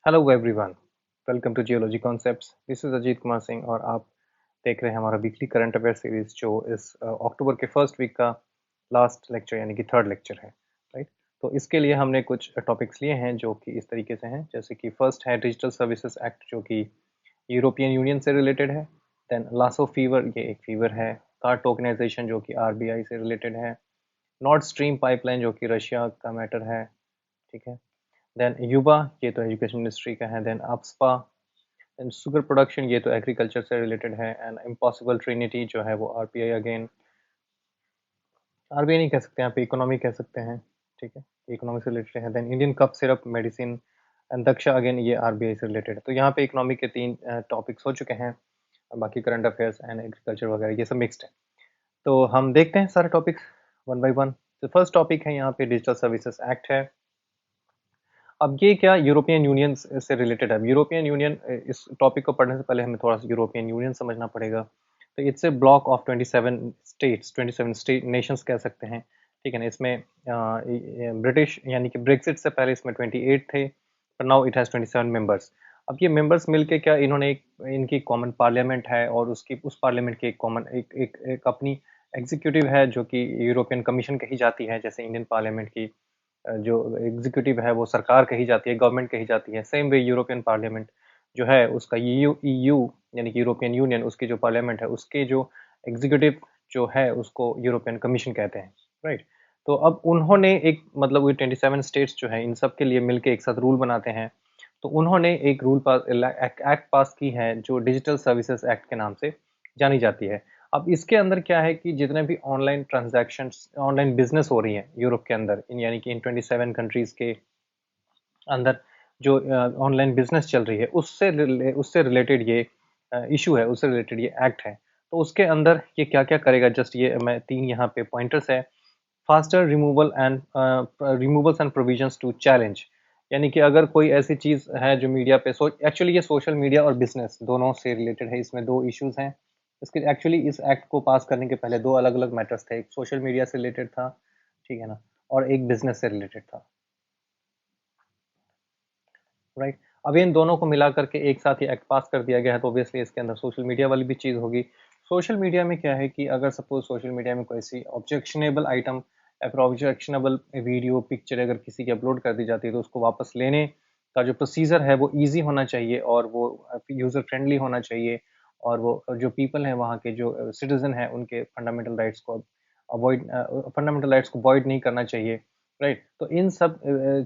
Hello everyone, welcome to geology concepts. This is Ajit Kumar Singh और आप देख रहे हैं हमारा वीकली करंट अफेयर सीरीज जो इस अक्टूबर के फर्स्ट वीक का लास्ट लेक्चर यानी कि थर्ड लेक्चर है। राइट। तो इसके लिए हमने कुछ टॉपिक्स लिए हैं जो कि इस तरीके से हैं, जैसे कि फर्स्ट है डिजिटल सर्विसेज एक्ट जो कि यूरोपियन यूनियन से रिलेटेड है। देन लासो फीवर, ये एक फीवर है। कार्ड टोकनाइजेशन जो कि आरबीआई से रिलेटेड है। नॉर्थ स्ट्रीम पाइपलाइन जो कि रशिया का मैटर है। ठीक है। देन युवा, ये तो एजुकेशन मिनिस्ट्री का है। देन अप्सपा एंड शुगर प्रोडक्शन, ये तो एग्रीकल्चर से रिलेटेड है। एंड इम्पॉसिबल ट्रिनिटी जो है वो आरबीआई अगेन, आरबीआई नहीं कह सकते, यहाँ पे इकोनॉमी कह सकते हैं। ठीक है, इकोनॉमी से रिलेटेड है। Then Indian cough syrup medicine and Daksha, again ये आरबीआई से रिलेटेड है। तो यहाँ पे इकोनॉमी के तीन टॉपिक्स हो चुके हैं और बाकी करंट अफेयर्स एंड एग्रीकल्चर वगैरह ये सब मिक्स्ड है। तो हम देखते हैं सारे टॉपिक्स वन बाय वन। तो फर्स्ट टॉपिक है यहाँ पे डिजिटल सर्विसेज एक्ट है। अब ये क्या यूरोपियन यूनियन से रिलेटेड है? यूरोपियन यूनियन, इस टॉपिक को पढ़ने से पहले हमें थोड़ा सा यूरोपियन यूनियन समझना पड़ेगा। तो it's a block of 27 states, 27 state Nations कह सकते हैं। ठीक है ना। इसमें ब्रिटिश यानी कि ब्रेक्सिट से पहले इसमें 28 थे, पर नाउ इट हैज़ 27 मेंबर्स। अब ये मेंबर्स मिलके क्या, इन्होंने एक इनकी कॉमन पार्लियामेंट है और उसकी उस पार्लियामेंट की एक कॉमन एक अपनी एग्जीक्यूटिव है जो कि यूरोपियन कमीशन कही जाती है। जैसे इंडियन पार्लियामेंट की जो एग्जीक्यूटिव है वो सरकार कही जाती है, गवर्नमेंट कही जाती है। सेम वे यूरोपियन पार्लियामेंट जो है उसका ईयू यानी कि यूरोपियन यूनियन, उसकी जो पार्लियामेंट है उसके जो एग्जीक्यूटिव जो है उसको यूरोपियन कमीशन कहते हैं। राइट। तो अब उन्होंने एक मतलब वो 27 स्टेट्स जो है इन सब के लिए मिलके एक साथ रूल बनाते हैं। तो उन्होंने एक रूल पास एक्ट पास की है जो डिजिटल सर्विसेज एक्ट के नाम से जानी जाती है। अब इसके अंदर क्या है कि जितने भी ऑनलाइन ट्रांजैक्शंस, ऑनलाइन बिजनेस हो रही हैं यूरोप के अंदर, इन यानी कि इन 27 कंट्रीज के अंदर जो ऑनलाइन बिजनेस चल रही है उससे रिलेटेड ये इशू है, उससे रिलेटेड ये एक्ट है। तो उसके अंदर ये क्या क्या करेगा, जस्ट ये मैं तीन यहाँ पे पॉइंटर्स है। Faster removals and provisions to challenge, यानी कि अगर कोई ऐसी चीज है जो मीडिया पे एक्चुअली ये सोशल मीडिया और बिजनेस दोनों से रिलेटेड है, इसमें दो इश्यूज हैं। इसके एक्चुअली इस एक्ट को पास करने के पहले दो अलग अलग मैटर्स थे, एक सोशल मीडिया से रिलेटेड था, ठीक है ना, और एक बिजनेस से रिलेटेड था। राइट। अब इन दोनों को मिला करके एक साथ ही एक्ट पास कर दिया गया है, तो ऑब्वियसली इसके अंदर सोशल मीडिया वाली भी चीज़ होगी। सोशल मीडिया में क्या है कि अगर सपोज सोशल मीडिया में कोई सी ऑब्जेक्शनेबल आइटम या फिर ऑब्जेक्शनेबल वीडियो पिक्चर अगर किसी की अपलोड कर दी जाती है तो उसको वापस लेने का जो प्रोसीजर है वो ईजी होना चाहिए और वो यूज़र फ्रेंडली होना चाहिए। और वो जो पीपल हैं वहाँ के जो सिटीजन हैं उनके फंडामेंटल राइट्स को अवॉइड नहीं करना चाहिए। राइट। तो इन सब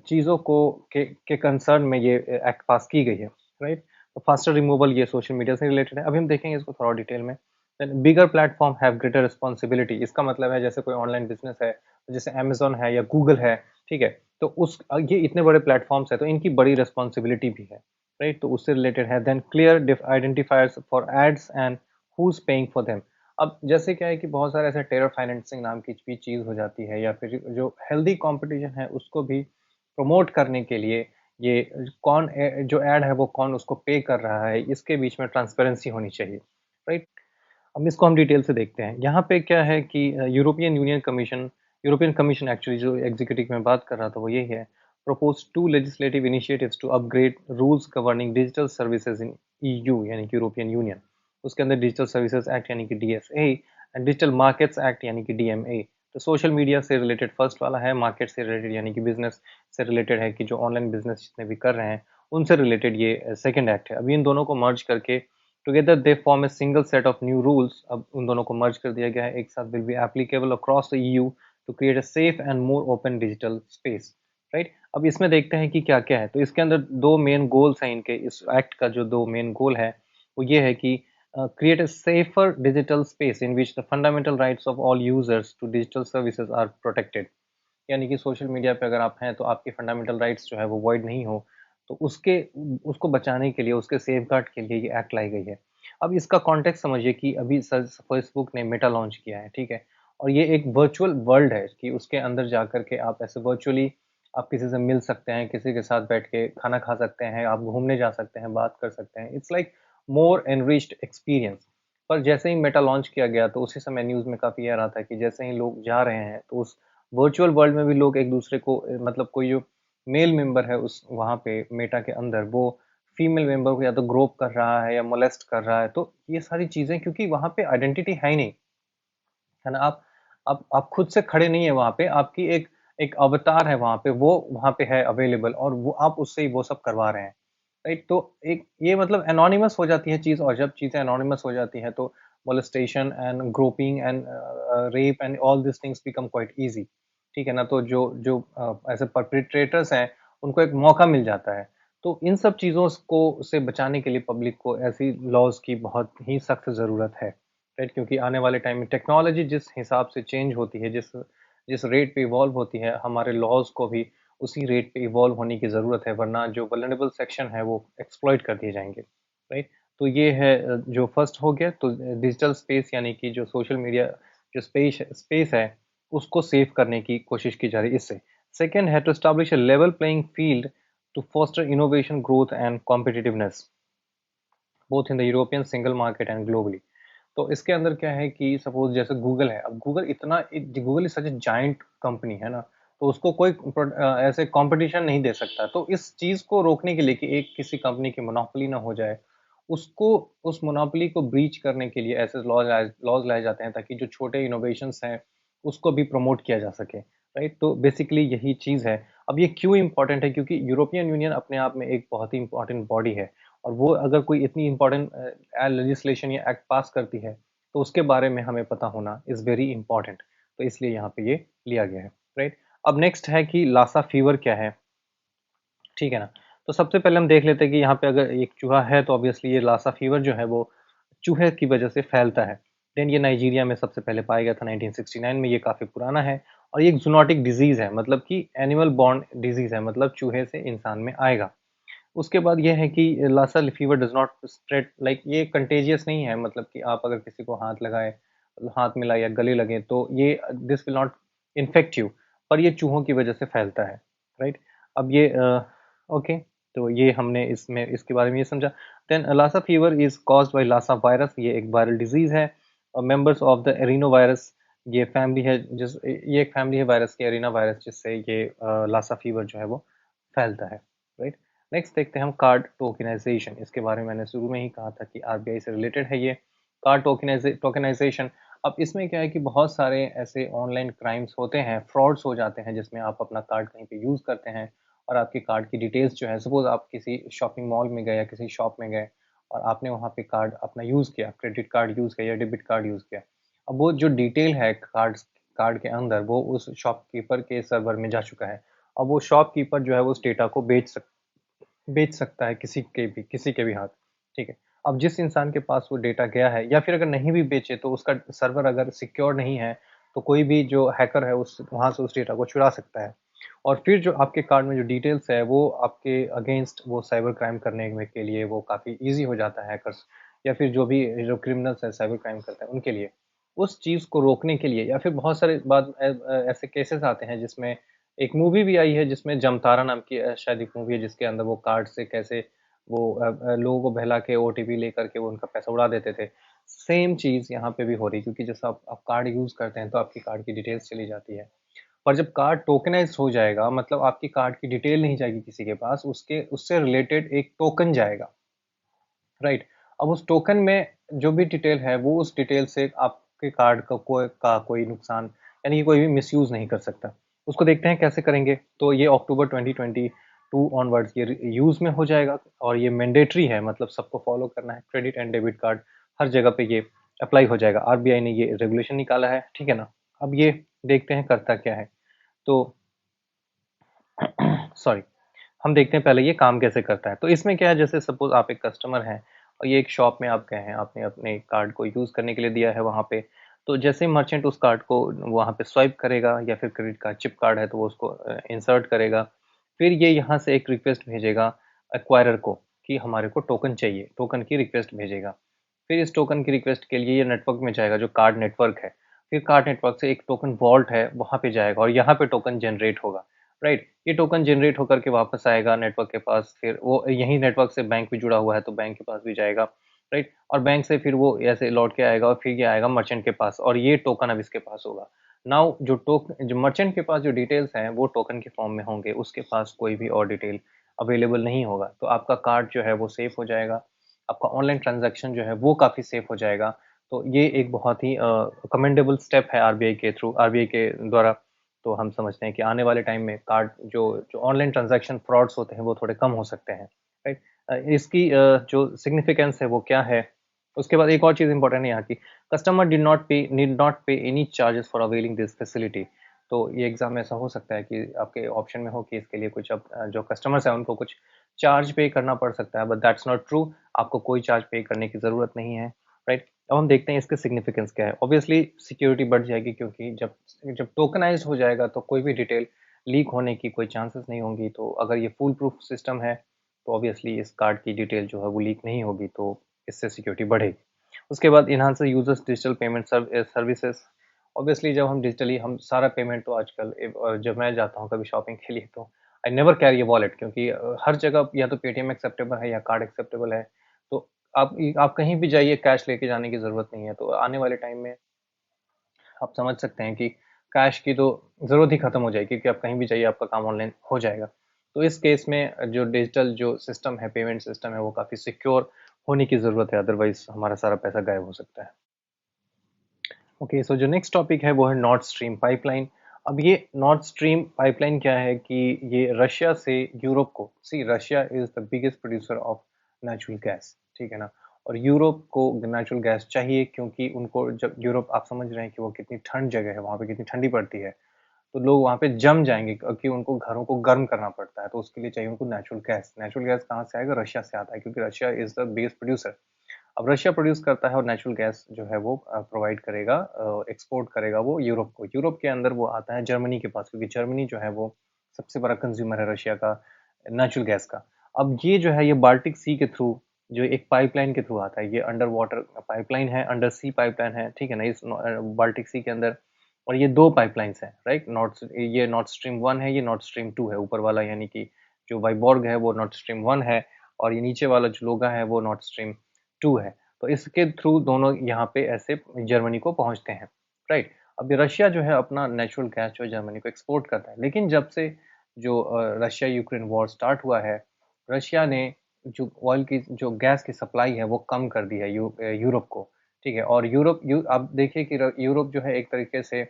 चीज़ों को के कंसर्न में ये एक्ट पास की गई है। राइट। तो फास्टर रिमूवल ये सोशल मीडिया से रिलेटेड है। अभी हम देखेंगे इसको थोड़ा डिटेल में। Then bigger platform have greater responsibility, इसका मतलब है जैसे कोई ऑनलाइन बिजनेस है, जैसे अमेजोन है या गूगल है, ठीक है, तो उस ये इतने बड़े प्लेटफॉर्म्स है तो इनकी बड़ी रिस्पॉन्सिबिलिटी भी है। राइट। तो उससे रिलेटेड है। Then clear identifiers for ads and who is paying for them. अब जैसे क्या है कि बहुत सारे ऐसे टेरर फाइनेंसिंग नाम की भी चीज़ हो जाती है, या फिर जो हेल्दी कंपटीशन है उसको भी प्रमोट करने के लिए ये जो ऐड है वो कौन उसको पे कर रहा है, इसके बीच में ट्रांसपेरेंसी होनी चाहिए। राइट। अब इसको हम डिटेल से देखते हैं। यहाँ पे क्या है कि यूरोपियन कमीशन एक्चुअली जो एग्जीक्यूटिव में बात कर रहा था वो यही है। Propose to legislative initiatives to upgrade rules governing digital services in EU यानी कि यूरोपियन यूनियन। उसके अंदर डिजिटल सर्विसेज एक्ट यानी कि DSA and digital markets act यानी कि डीएमए। तो सोशल मीडिया से रिलेटेड फर्स्ट वाला है, मार्केट से रिलेटेड यानी कि बिजनेस से रिलेटेड है कि जो ऑनलाइन बिजनेस जितने भी कर रहे हैं उनसे रिलेटेड ये सेकंड एक्ट है। अभी इन दोनों को मर्ज करके together they form a single set of new rules. अब उन दोनों को मर्ज कर दिया गया है एक साथ, will be applicable across the EU to create a safe and more open digital space. Right. अब इसमें देखते हैं कि क्या क्या है। तो इसके अंदर दो मेन गोल्स हैं इनके, इस एक्ट का जो दो मेन गोल है वो ये है कि create a safer digital space in which the fundamental rights of all users to digital services are protected। यानी कि सोशल मीडिया पे अगर आप हैं तो आपके फंडामेंटल राइट्स जो है वो वॉइड नहीं हो, तो उसके उसको बचाने के लिए, उसके सेफ गार्ड के लिए ये एक्ट लाई गई है। अब इसका कॉन्टेक्स्ट समझिए कि अभी फेसबुक ने मेटा लॉन्च किया है, ठीक है, और ये एक वर्चुअल वर्ल्ड है कि उसके अंदर जा करके आप ऐसे वर्चुअली आप किसी से मिल सकते हैं, किसी के साथ बैठ के खाना खा सकते हैं, आप घूमने जा सकते हैं, बात कर सकते हैं। It's like more enriched experience. पर जैसे ही मेटा लॉन्च किया गया तो उसी समय न्यूज़ में काफ़ी आ रहा था कि जैसे ही लोग जा रहे हैं तो उस वर्चुअल वर्ल्ड में भी लोग एक दूसरे को मतलब कोई जो मेल मेंबर है उस वहाँ पे मेटा के अंदर, वो फीमेल मेंबर को या तो ग्रोप कर रहा है या मोलेस्ट कर रहा है, तो ये सारी चीज़ें, क्योंकि वहाँ पे आइडेंटिटी है ही नहीं, है ना? आप खुद से खड़े नहीं है वहाँ पे, आपकी एक एक अवतार है वहाँ पे, वो वहाँ पे है अवेलेबल, और वो आप उससे ही वो सब करवा रहे हैं, राइट? तो एक ये मतलब एनोनिमस हो जाती है चीज़, और जब चीज़ें एनोनिमस हो जाती हैं तो molestation and groping and rape and all this things become quite easy, ठीक है ना? तो जो जो ऐसे परपेट्रेटर्स हैं, उनको एक मौका मिल जाता है। तो इन सब चीज़ों को से बचाने के लिए पब्लिक को ऐसी लॉज़ की बहुत ही सख्त ज़रूरत है। राइट? क्योंकि आने वाले टाइम में टेक्नोलॉजी जिस हिसाब से चेंज होती है, जिस जिस रेट पे इवॉल्व होती है, हमारे लॉज़ को भी उसी रेट पे इवॉल्व होने की ज़रूरत है, वरना जो वल्नरेबल सेक्शन है वो एक्सप्लॉइट कर दिए जाएँगे, राइट? तो ये है जो फर्स्ट हो गया, तो डिजिटल स्पेस यानी कि जो सोशल मीडिया जो स्पेस है, उसको सेव करने की कोशिश की जा रही है इससे। सेकंड है to establish a level playing field to foster innovation, growth and competitiveness, both in the European single market and globally. तो इसके अंदर क्या है कि सपोज जैसे गूगल है, अब गूगल इतना, Google is such A giant company है ना, तो उसको कोई ऐसे कंपटीशन नहीं दे सकता। तो इस चीज को रोकने के लिए कि एक किसी कंपनी की मोनोपोली ना हो जाए, उसको उस मोनोपोली को ब्रीच करने के लिए ऐसे लॉज लाए जाते हैं, ताकि जो छोटे इनोवेशंस हैं उसको भी प्रमोट किया जा सके, राइट? तो बेसिकली यही चीज है। अब ये क्यों इंपॉर्टेंट है? क्योंकि यूरोपियन यूनियन अपने आप में एक बहुत ही इंपॉर्टेंट बॉडी है, और वो अगर कोई इतनी इंपॉर्टेंट लेजिस्लेशन या एक्ट पास करती है, तो उसके बारे में हमें पता होना इज़ वेरी इंपॉर्टेंट। तो इसलिए यहाँ पे ये लिया गया है, राइट? अब नेक्स्ट है कि लासा फीवर क्या है, ठीक है ना? तो सबसे पहले हम देख लेते हैं कि यहाँ पे अगर एक चूहा है, तो ऑब्वियसली ये लासा फीवर जो है वो चूहे की वजह से फैलता है। देन ये नाइजीरिया में सबसे पहले पाया गया था 1969 में, ये काफ़ी पुराना है, और ये एक ज़ूनोटिक डिज़ीज़ है, मतलब कि एनिमल बॉर्न डिज़ीज़ है, मतलब चूहे से इंसान में आएगा। उसके बाद ये है कि Lassa fever does not spread, like ये कंटेजियस नहीं है, मतलब कि आप अगर किसी को हाथ लगाए, हाथ मिलाए या गले लगे, तो ये this will not infect you, पर ये चूहों की वजह से फैलता है, राइट? अब ये ओके, तो ये हमने इसमें इसके बारे में ये समझा। Then Lassa fever is caused by Lassa virus, ये एक वायरल डिजीज है। Members of the arena virus, ये फैमिली है, जिस ये एक फैमिली है वायरस की, एरिना वायरस, जिससे ये लासा फीवर जो है वो फैलता है, राइट? नेक्स्ट देखते हैं हम कार्ड टोकनाइजेशन। इसके बारे में मैंने शुरू में ही कहा था कि आरबीआई से रिलेटेड है ये कार्ड टोकनाइजेशन। अब इसमें क्या है कि बहुत सारे ऐसे ऑनलाइन क्राइम्स होते हैं, फ्रॉड्स हो जाते हैं, जिसमें आप अपना कार्ड कहीं पे यूज़ करते हैं, और आपके कार्ड की डिटेल्स जो है, सपोज आप किसी शॉपिंग मॉल में गए या किसी शॉप में गए, और आपने वहाँ पे कार्ड अपना यूज़ किया, क्रेडिट कार्ड यूज़ किया या डेबिट कार्ड यूज़ किया। अब वो जो डिटेल है कार्ड के अंदर, वो उस शॉपकीपर के सर्वर में जा चुका है। अब वो शॉपकीपर जो है वो उस डेटा को बेच सकता है किसी के भी हाथ, ठीक है? अब जिस इंसान के पास वो डेटा गया है, या फिर अगर नहीं भी बेचे, तो उसका सर्वर अगर सिक्योर नहीं है, तो कोई भी जो हैकर है उस वहाँ से उस डेटा को चुरा सकता है। और फिर जो आपके कार्ड में जो डिटेल्स है, वो आपके अगेंस्ट वो साइबर क्राइम करने में के लिए वो काफ़ी ईज़ी हो जाता है हैकर्स, या फिर जो क्रिमिनल्स हैं साइबर क्राइम करते हैं उनके लिए। उस चीज़ को रोकने के लिए, या फिर बहुत सारे ऐसे केसेस आते हैं, जिसमें एक मूवी भी आई है जिसमें जमतारा नाम की शायद एक मूवी है, जिसके अंदर वो कार्ड से कैसे वो लोगों को बहला के ओटीपी लेकर के वो उनका पैसा उड़ा देते थे। सेम चीज़ यहाँ पे भी हो रही है, क्योंकि जैसे आप कार्ड यूज़ करते हैं, तो आपकी कार्ड की डिटेल्स चली जाती है। पर जब कार्ड टोकनाइज़्ड हो जाएगा, मतलब आपकी कार्ड की डिटेल नहीं जाएगी किसी के पास, उसके उससे रिलेटेड एक टोकन जाएगा, राइट? अब उस टोकन में जो भी डिटेल है, वो उस डिटेल से आपके कार्ड का कोई नुकसान, यानी कि कोई भी मिसयूज़ नहीं कर सकता। उसको देखते हैं कैसे करेंगे। तो ये अक्टूबर 2022 ऑनवर्ड्स ये यूज़ में हो जाएगा, और ये मैंडेटरी है, मतलब सबको फॉलो करना है। क्रेडिट एंड डेबिट कार्ड हर जगह पे ये अप्लाई हो जाएगा। आरबीआई ने ये रेगुलेशन निकाला है, ठीक है ना? अब ये देखते हैं करता क्या है। तो सॉरी, हम देखते हैं पहले ये काम कैसे करता है। तो इसमें क्या है, जैसे सपोज आप एक कस्टमर हैं, और ये एक शॉप में आप गए हैं, आपने अपने कार्ड को यूज़ करने के लिए दिया है वहाँ पे। तो जैसे मर्चेंट उस कार्ड को वहाँ पे स्वाइप करेगा, या फिर क्रेडिट कार्ड चिप कार्ड है तो वो उसको इंसर्ट करेगा। फिर ये यहाँ से एक रिक्वेस्ट भेजेगा एक्वायरर को, कि हमारे को टोकन चाहिए, टोकन की रिक्वेस्ट भेजेगा। फिर इस टोकन की रिक्वेस्ट के लिए ये नेटवर्क में जाएगा, जो कार्ड नेटवर्क है। फिर कार्ड नेटवर्क से एक टोकन वॉल्ट है, वहाँ पे जाएगा, और यहाँ पे टोकन जनरेट होगा, राइट? ये टोकन जनरेट होकर के वापस आएगा नेटवर्क के पास, फिर वो यही नेटवर्क से बैंक भी जुड़ा हुआ है, तो बैंक के पास भी जाएगा, राइट? और बैंक से फिर वो ऐसे लौट के आएगा, और फिर ये आएगा मर्चेंट के पास, और ये टोकन अब इसके पास होगा। नाउ जो मर्चेंट के पास जो डिटेल्स हैं वो टोकन के फॉर्म में होंगे, उसके पास कोई भी और डिटेल अवेलेबल नहीं होगा। तो आपका कार्ड जो है वो सेफ हो जाएगा, आपका ऑनलाइन ट्रांज़ैक्शन जो है वो काफ़ी सेफ हो जाएगा। तो ये एक बहुत ही कमेंडेबल स्टेप है आरबीआई के द्वारा। तो हम समझते हैं कि आने वाले टाइम में कार्ड जो जो ऑनलाइन ट्रांज़ैक्शन फ्रॉड्स होते हैं वो थोड़े कम हो सकते हैं, राइट? इसकी जो सिग्निफिकेंस है वो क्या है? उसके बाद एक और चीज़ इम्पोर्टेंट है यहाँ की, कस्टमर नीड नॉट पे any charges for availing this facility. तो ये एग्ज़ाम में ऐसा हो सकता है कि आपके ऑप्शन में हो कि इसके लिए कुछ अब जो कस्टमर्स हैं उनको कुछ चार्ज पे करना पड़ सकता है, बट दैट्स नॉट ट्रू। आपको कोई चार्ज पे करने की ज़रूरत नहीं है, राइट? अब हम देखते हैं इसके सिग्निफिकेंस क्या है। ऑब्वियसली सिक्योरिटी बढ़ जाएगी, क्योंकि जब जब टोकनाइज़्ड हो जाएगा तो कोई भी डिटेल लीक होने की कोई चांसेस नहीं होंगी। तो अगर ये फुल प्रूफ सिस्टम है तो ऑब्वियसली इस कार्ड की डिटेल जो है वो लीक नहीं होगी, तो इससे सिक्योरिटी बढ़ेगी। उसके बाद enhance users digital payment services. Obviously जब हम डिजिटली हम सारा पेमेंट तो आजकल जब मैं जाता हूँ कभी शॉपिंग के लिए तो I never carry a wallet, क्योंकि हर जगह या तो पेटीएम एक्सेप्टेबल है या कार्ड एक्सेप्टेबल है। तो आप कहीं भी जाइए, कैश लेके जाने की ज़रूरत नहीं है। तो आने वाले टाइम में आप समझ सकते हैं कि कैश की तो ज़रूरत ही खत्म हो जाएगी, क्योंकि आप कहीं भी जाइए आपका काम ऑनलाइन हो जाएगा। तो इस केस में जो डिजिटल जो सिस्टम है, पेमेंट सिस्टम है, वो काफ़ी सिक्योर होने की ज़रूरत है, अदरवाइज़ हमारा सारा पैसा गायब हो सकता है। ओके, सो जो नेक्स्ट टॉपिक है वो है नॉर्थ स्ट्रीम पाइपलाइन। अब ये नॉर्थ स्ट्रीम पाइपलाइन क्या है कि ये रशिया से यूरोप को, see Russia is the biggest producer of natural gas, ठीक है ना? और यूरोप को नेचुरल गैस चाहिए, क्योंकि उनको जब यूरोप, आप समझ रहे हैं कि वो कितनी ठंड जगह है, वहाँ पे कितनी ठंडी पड़ती है। तो लोग वहाँ पे जम जाएँगे, क्योंकि उनको घरों को गर्म करना पड़ता है, तो उसके लिए चाहिए उनको नेचुरल गैस। नेचुरल गैस कहाँ से आएगा? रशिया से आता है, क्योंकि Russia is the biggest producer. अब रशिया प्रोड्यूस करता है और नेचुरल गैस जो है वो प्रोवाइड करेगा, एक्सपोर्ट करेगा वो यूरोप को। यूरोप के अंदर वो आता है जर्मनी के पास, क्योंकि जर्मनी जो है वो सबसे बड़ा कंज्यूमर है रशिया का नेचुरल गैस का। अब ये जो है ये बाल्टिक सी के थ्रू, जो एक पाइपलाइन के थ्रू आता है, ये अंडर वाटर पाइपलाइन है, अंडर सी पाइपलाइन है, ठीक है ना? इस बाल्टिक सी के अंदर। और ये 2 पाइपलाइन्स हैं, राइट? ये नॉर्थ स्ट्रीम 1 है, ये नॉर्थ स्ट्रीम 2 है। ऊपर वाला यानी कि जो वाइबॉर्ग है वो नॉर्थ स्ट्रीम 1 है, और ये नीचे वाला जो लोगा है वो नॉर्थ स्ट्रीम 2 है। तो इसके थ्रू दोनों यहाँ पे ऐसे जर्मनी को पहुँचते हैं, राइट? अब ये रशिया जो है अपना नेचुरल गैस जो है जर्मनी को एक्सपोर्ट करता है। लेकिन जब से जो रशिया यूक्रेन वॉर स्टार्ट हुआ है, रशिया ने जो ऑयल की जो गैस की सप्लाई है वो कम कर दी है यूरोप को, ठीक है? और आप देखिए कि यूरोप जो है एक तरीके से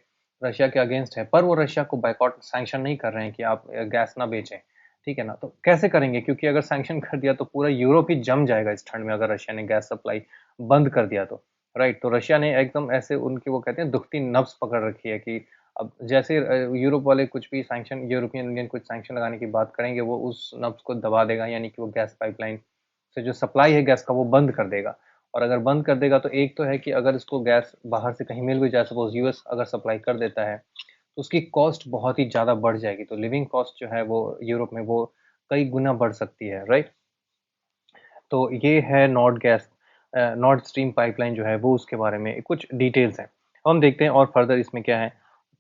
रशिया के अगेंस्ट है, पर वो रशिया को बायकॉट सैंक्शन नहीं कर रहे हैं कि आप गैस ना बेचें, ठीक है ना? तो कैसे करेंगे? क्योंकि अगर सैंक्शन कर दिया तो पूरा यूरोप ही जम जाएगा इस ठंड में, अगर रशिया ने गैस सप्लाई बंद कर दिया तो, राइट? तो रशिया ने एकदम ऐसे उनकी वो कहते हैं दुखती नब्ज़ पकड़ रखी है कि अब जैसे यूरोप वाले कुछ भी सैंक्शन, यूरोपियन यूनियन कुछ सैंक्शन लगाने की बात करेंगे, वो उस नब्ज़ को दबा देगा, यानी कि वो गैस पाइपलाइन से जो सप्लाई है गैस का वो बंद कर देगा। और अगर बंद कर देगा तो एक तो है कि अगर इसको गैस बाहर से कहीं मिल भी जाए, सपोज़ यूएस अगर सप्लाई कर देता है, तो उसकी कॉस्ट बहुत ही ज़्यादा बढ़ जाएगी। तो लिविंग कॉस्ट जो है वो यूरोप में वो कई गुना बढ़ सकती है, राइट? तो ये है नॉर्थ स्ट्रीम पाइपलाइन जो है वो, उसके बारे में कुछ डिटेल्स हैं। अब हम देखते हैं और फर्दर इसमें क्या है।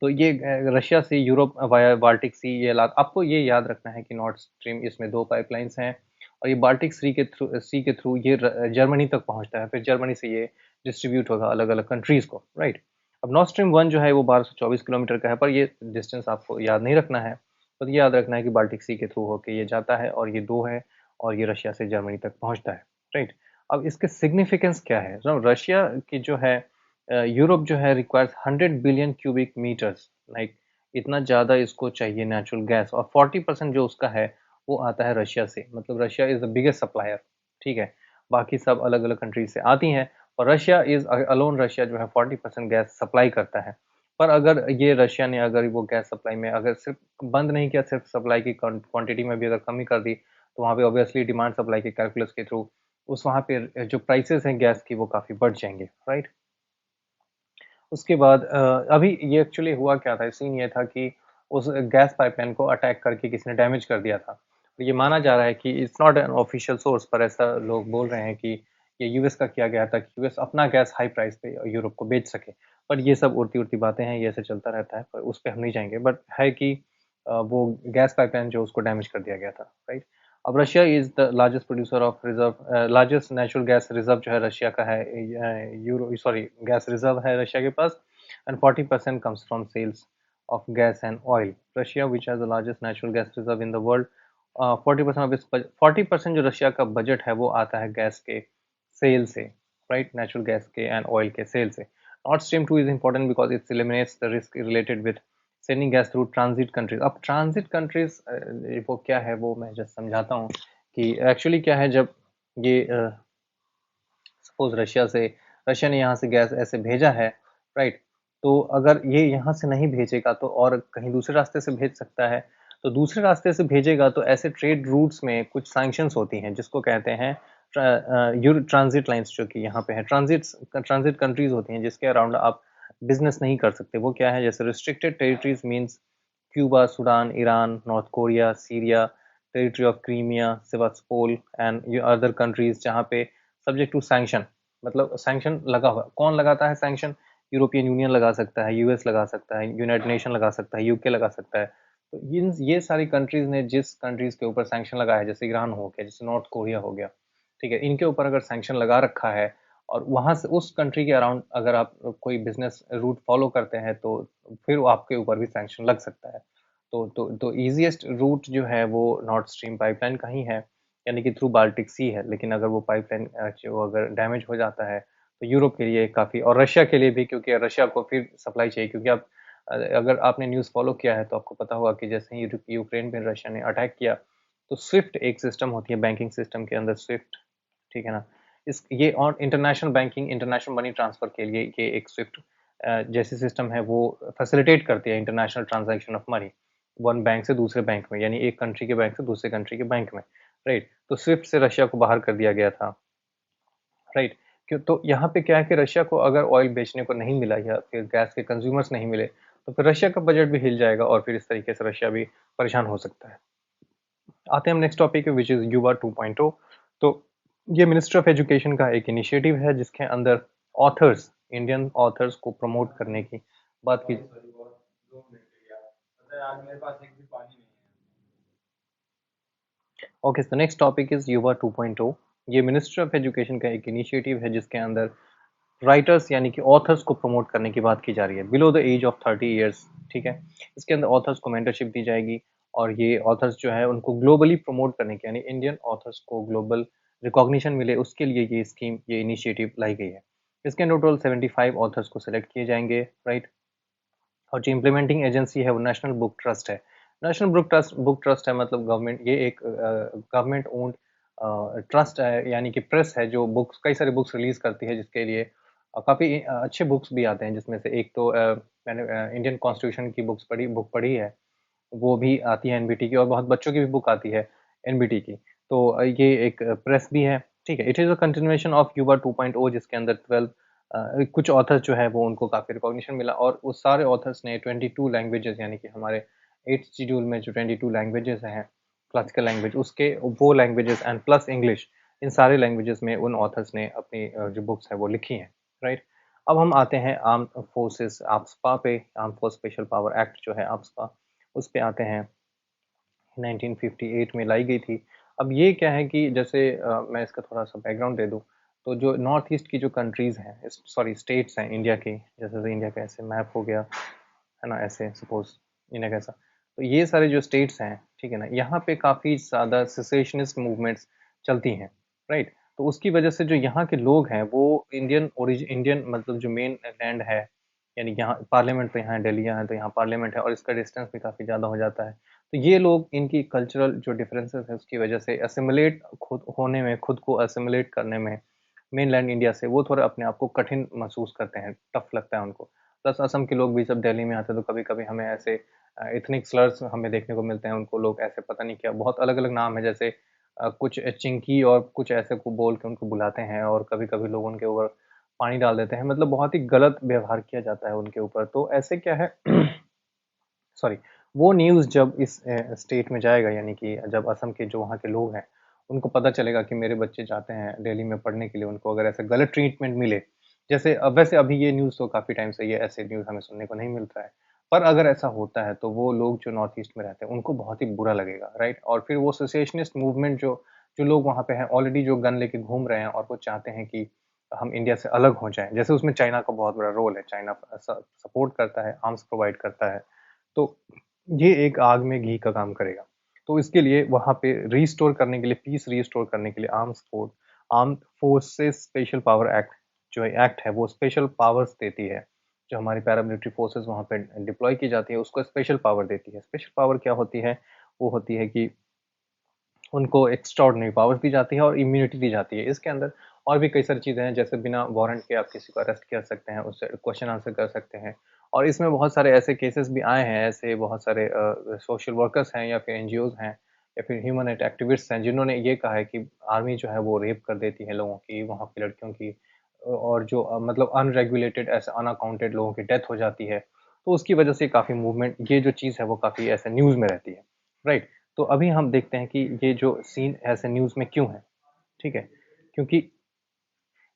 तो ये रशिया से यूरोप वाया बाल्टिक सी, ये आपको ये याद रखना है कि नॉर्थ स्ट्रीम इसमें 2 पाइपलाइन्स हैं, और ये बाल्टिक सी के थ्रू ये जर्मनी तक पहुँचता है, फिर जर्मनी से ये डिस्ट्रीब्यूट होगा अलग-अलग कंट्रीज़ को, राइट? अब नॉर्थ स्ट्रीम 1 जो है वो 1224 किलोमीटर का है, पर ये डिस्टेंस आपको याद नहीं रखना है। बस ये याद रखना है कि बाल्टिक सी के थ्रू होके ये जाता है, और ये 2 है, और ये रशिया से जर्मनी तक पहुँचता है, राइट? अब इसके सिग्निफिकेंस क्या है? रशिया की जो है यूरोप जो है requires 100 billion cubic meters, like इतना ज़्यादा इसको चाहिए नेचुरल गैस, और 40% जो उसका है वो आता है रशिया से। मतलब Russia is the biggest supplier, ठीक है? बाकी सब अलग-अलग कंट्री से आती हैं, और रशिया इज़ अलोन, रशिया जो है 40% गैस सप्लाई करता है। पर अगर ये रशिया ने अगर वो गैस सप्लाई में अगर सिर्फ़ बंद नहीं किया, सिर्फ़ सप्लाई की क्वांटिटी में भी अगर कमी कर दी, तो वहाँ पे ऑब्वियसली डिमांड सप्लाई के कैलकुलस के थ्रू उस वहाँ पे जो प्राइसेज़ हैं गैस की वो काफ़ी बढ़ जाएँगे, राइट? उसके बाद अभी ये एक्चुअली हुआ क्या था, सीन ये था कि उस गैस पाइपलाइन को अटैक करके किसी ने डैमेज कर दिया था। तो ये माना जा रहा है कि it's not an official source, पर ऐसा लोग बोल रहे हैं कि ये यूएस का किया गया था कि यूएस अपना गैस हाई प्राइस पे यूरोप को बेच सके। पर ये सब उड़ती-उड़ती बातें हैं, ये ऐसे चलता रहता है, पर उस पे हम नहीं जाएँगे। बट है कि वो गैस पाइपलाइन जो उसको डैमेज कर दिया गया था, राइट? अब Russia is the largest producer of largest natural gas reserve जो है रशिया का है, यूरो सॉरी गैस रिज़र्व है रशिया के पास। and 40% comes from sales of gas and oil. Russia, which has the largest natural gas reserve in the world, 40% of इस 40% जो Russia का budget है वो आता है गैस के सेल से, राइट, नेचुरल गैस के एंड ऑयल के सेल से. North stream 2 is important because it eliminates the risk related with sending gas through transit countries. अब ट्रांजिट कंट्रीज वो क्या है वो मैं जस्ट समझाता हूँ कि एक्चुअली क्या है. जब ये सपोज रशिया ने यहाँ से गैस ऐसे भेजा है, राइट, तो अगर ये यहाँ से नहीं भेजेगा तो और कहीं दूसरे रास्ते से भेज सकता है. तो दूसरे रास्ते से भेजेगा तो ऐसे ट्रेड रूट्स में कुछ सैंक्शंस होती हैं जिसको कहते हैं ट्रांजिट लाइंस, जो कि यहाँ पे है ट्रांजिट कंट्रीज होती हैं जिसके अराउंड आप बिजनेस नहीं कर सकते. वो क्या है, जैसे restricted territories means Cuba, Sudan, Iran, north Korea, Syria, territory of Crimea, सेवास्टोपोल and other countries जहाँ पे सब्जेक्ट टू सैंक्शन. मतलब सैंक्शन लगा हुआ, कौन लगाता है सैंक्शन? यूरोपियन यूनियन लगा सकता है, यूएस लगा सकता है, यूनाइटेड नेशन लगा सकता है, यूके लगा सकता है. तो ये सारी कंट्रीज ने जिस कंट्रीज के ऊपर सैंक्शन लगाया है, जैसे ईरान हो गया, जैसे नॉर्थ कोरिया हो गया, ठीक है, इनके ऊपर अगर सैंक्शन लगा रखा है और वहां से उस कंट्री के अराउंड अगर आप कोई बिजनेस रूट फॉलो करते हैं तो फिर आपके ऊपर भी सैंक्शन लग सकता है. तो इजीएस्ट रूट जो है वो नॉर्थ स्ट्रीम पाइपलाइन का ही है, यानी कि थ्रू बाल्टिक सी है. लेकिन अगर वो पाइपलाइन जो अगर डैमेज हो जाता है तो यूरोप के लिए काफ़ी, और रशिया के लिए भी, क्योंकि रशिया को फिर सप्लाई चाहिए. क्योंकि आप अगर आपने न्यूज़ फॉलो किया है तो आपको पता होगा कि जैसे ही यूक्रेन पे रशिया ने अटैक किया तो स्विफ्ट एक सिस्टम होती है बैंकिंग सिस्टम के अंदर, स्विफ्ट, ठीक है ना. इस ये और international banking, international money transfer के लिए ये एक स्विफ्ट जैसी सिस्टम है वो फैसिलिटेट करती है international transaction of money one bank से दूसरे बैंक में, यानी एक कंट्री के बैंक से दूसरे कंट्री के बैंक में, राइट. तो स्विफ्ट से रशिया को बाहर कर दिया गया था, राइट. क्यों? तो यहाँ पे क्या है कि रशिया को अगर ऑयल बेचने को नहीं मिला या फिर गैस के कंज्यूमर्स नहीं मिले तो फिर रशिया का बजट भी हिल जाएगा और फिर इस तरीके से रशिया भी परेशान हो सकता है. आते हैं हम नेक्स्ट टॉपिक विच इज़ युवा 2.0. तो ये मिनिस्ट्री ऑफ एजुकेशन का एक इनिशिएटिव है जिसके अंदर ऑथर्स, इंडियन ऑथर्स को प्रमोट करने की बात की. Okay, so next topic is युवा 2.0. ये मिनिस्ट्री ऑफ एजुकेशन का एक इनिशिएटिव है जिसके अंदर राइटर्स यानी कि ऑथर्स को प्रमोट करने की बात की जा रही है below the age of 30 years, ठीक है. इसके अंदर ऑथर्स को मेंटरशिप दी जाएगी और ये ऑथर्स जो है उनको ग्लोबली प्रमोट करने की, यानी इंडियन ऑथर्स को ग्लोबल रिकॉग्निशन मिले, उसके लिए ये स्कीम, ये इनिशिएटिव लाई गई है. इसके अंदर टोटल 75 ऑथर्स को सिलेक्ट किए जाएंगे, राइट. और जो इम्प्लीमेंटिंग एजेंसी है वो नेशनल बुक ट्रस्ट है. नेशनल बुक ट्रस्ट है, मतलब गवर्नमेंट, ये एक गवर्नमेंट ओन्ड ट्रस्ट है, यानी कि प्रेस है जो बुक्स, कई सारे बुक्स रिलीज करती है जिसके लिए काफ़ी अच्छे बुक्स भी आते हैं. जिसमें से एक तो मैंने इंडियन कॉन्स्टिट्यूशन की बुक पढ़ी है, वो भी आती है एनबीटी की, और बहुत बच्चों की भी बुक आती है एनबीटी की. तो ये एक प्रेस भी है, ठीक है. It is a continuation of युवा 2.0 जिसके अंदर 12 कुछ ऑथर्स जो है वो उनको काफ़ी रिकॉग्निशन मिला और उस सारे ऑथर्स ने 22 लैंग्वेजेस, यानी कि हमारे 8th शेड्यूल में जो 22 लैंग्वेजेस हैं क्लासिकल लैंग्वेज, उसके वो लैंग्वेजेस एंड प्लस इंग्लिश, इन सारे लैंग्वेजेस में उन ऑथर्स ने अपनी जो बुक्स है वो लिखी हैं, राइट. अब हम आते हैं आर्म फोर्सेस आप्सपा पे. Arm force special power act जो है आप्सपा, उस पे आते हैं. 1958 में लाई गई थी. अब ये क्या है कि जैसे मैं इसका थोड़ा सा बैकग्राउंड दे दूँ तो जो नॉर्थ ईस्ट की जो कंट्रीज़ हैं, सॉरी स्टेट्स हैं इंडिया की, जैसे इंडिया का ऐसे मैप हो गया है ना, ऐसे सपोज इंडिया का ऐसा, तो ये सारे जो स्टेट्स हैं, ठीक है ना, यहाँ पे काफ़ी ज़्यादा सेसेशनिस्ट मूवमेंट्स चलती हैं, राइट. तो उसकी वजह से जो यहाँ के लोग हैं वो इंडियन मतलब जो मेन लैंड है, यानी यहाँ पार्लियामेंट तो यहाँ दिल्ली यहाँ है तो यहाँ पार्लियामेंट है और इसका डिस्टेंस भी काफ़ी ज़्यादा हो जाता है. तो ये लोग इनकी कल्चरल जो डिफरेंसेस है उसकी वजह से असिमिलेट खुद होने में, खुद को असिमिलेट करने में मेनलैंड इंडिया से, वो थोड़ा अपने आप को कठिन महसूस करते हैं, टफ लगता है उनको. प्लस असम के लोग भी जब दिल्ली में आते हैं तो कभी कभी हमें ऐसे इथनिक स्लर्स हमें देखने को मिलते हैं. उनको लोग ऐसे पता नहीं क्या बहुत अलग अलग नाम है, जैसे कुछ चिंकी और कुछ ऐसे को बोल के उनको बुलाते हैं और कभी कभी लोग उनके ऊपर पानी डाल देते हैं. मतलब बहुत ही गलत व्यवहार किया जाता है उनके ऊपर. तो ऐसे क्या है सॉरी, वो न्यूज़ जब इस स्टेट में जाएगा, यानी कि जब असम के जो वहाँ के लोग हैं उनको पता चलेगा कि मेरे बच्चे जाते हैं दिल्ली में पढ़ने के लिए, उनको अगर ऐसे गलत ट्रीटमेंट मिले, जैसे वैसे अभी ये न्यूज़ तो काफ़ी टाइम से ये ऐसे न्यूज़ हमें सुनने को नहीं मिलता है, पर अगर ऐसा होता है तो वो लोग जो नॉर्थ ईस्ट में रहते हैं उनको बहुत ही बुरा लगेगा, राइट. और फिर वो सेसेशनिस्ट मूवमेंट जो जो लोग वहाँ पे हैं ऑलरेडी जो गन लेके घूम रहे हैं और वो चाहते हैं कि हम इंडिया से अलग हो जाएं, जैसे उसमें चाइना का बहुत बड़ा रोल है, चाइना सपोर्ट करता है, आर्म्स प्रोवाइड करता है, तो ये एक आग में घी का काम करेगा। तो इसके लिए वहाँ पे रीस्टोर करने के लिए, पीस रीस्टोर करने के लिए arm forces special power act जो एक्ट है वो स्पेशल पावर्स देती है। जो हमारी पैरामिलिट्री फोर्सेस वहाँ पे डिप्लॉय की जाती है उसको स्पेशल पावर देती है। स्पेशल पावर क्या होती है? वो होती है कि उनको एक्स्ट्राऑर्डिनरी पावर्स दी जाती है और इम्यूनिटी दी जाती है। इसके अंदर और भी कई सारी चीज़ें हैं, जैसे बिना वारंट के आप किसी को अरेस्ट कर सकते हैं, उससे क्वेश्चन आंसर कर सकते हैं। और इसमें बहुत सारे ऐसे केसेस भी आए हैं, ऐसे बहुत सारे सोशल वर्कर्स हैं या फिर एनजीओज हैं या फिर ह्यूमन राइट एक्टिविस्ट हैं जिन्होंने ये कहा है कि आर्मी जो है वो रेप कर देती है लोगों की, वहाँ की लड़कियों की, और जो मतलब अनरेगुलेटेड ऐसे अनअकाउंटेड लोगों की डेथ हो जाती है। तो उसकी वजह से काफ़ी मूवमेंट, ये जो चीज़ है वो काफ़ी ऐसे न्यूज़ में रहती है, राइट। तो अभी हम देखते हैं कि ये जो सीन ऐसे न्यूज़ में क्यों है, ठीक है? क्योंकि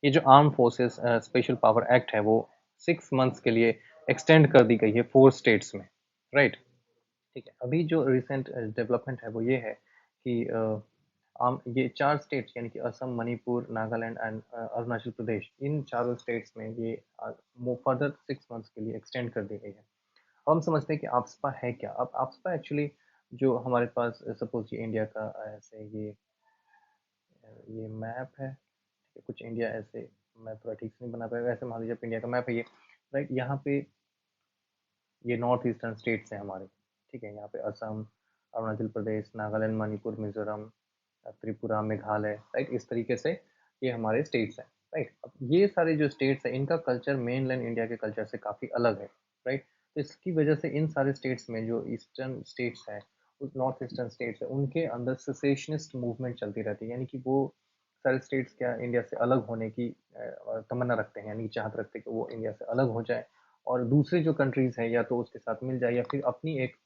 ये जो arm forces special power act है वो 6 मंथ्स के लिए एक्सटेंड कर दी गई है 4 स्टेट्स में, राइट। ठीक है, अभी जो रिसेंट डेवलपमेंट है वो ये है कि ये 4 स्टेट्स यानी कि असम, मणिपुर, नागालैंड एंड अरुणाचल प्रदेश, इन चारों स्टेट्स में ये फर्दर 6 मंथ्स के लिए एक्सटेंड कर दी गई है। अब हम समझते हैं कि आपस्पा है क्या। अब आपस्पा एक्चुअली जो हमारे पास सपोज ये इंडिया का ऐसे ये मैप है, कुछ इंडिया ऐसे, मैं थोड़ा ठीक से नहीं बना पाया, वैसे मान लीजिए आप इंडिया का मैप है ये, राइट। यहाँ पे ये नॉर्थ ईस्टर्न स्टेट्स हैं हमारे, ठीक है। यहाँ पे असम, अरुणाचल प्रदेश, नागालैंड, मणिपुर, मिजोरम, त्रिपुरा, मेघालय, राइट। इस तरीके से ये हमारे स्टेट्स हैं, राइट। अब ये सारे जो स्टेट्स हैं इनका कल्चर मेनलैंड इंडिया के कल्चर से काफ़ी अलग है, राइट। तो इसकी वजह से इन सारे स्टेट्स में जो ईस्टर्न स्टेट्स हैं, उस नॉर्थ ईस्टर्न स्टेट्स है, उनके अंदर सेसेशनिस्ट मूवमेंट चलती रहती है, यानी कि वो सारे स्टेट्स क्या इंडिया से अलग होने की तमन्ना रखते हैं, यानी चाहत रखते हैं कि वो इंडिया से अलग हो जाए और दूसरे जो कंट्रीज हैं या तो उसके साथ मिल जाए या फिर अपनी एक,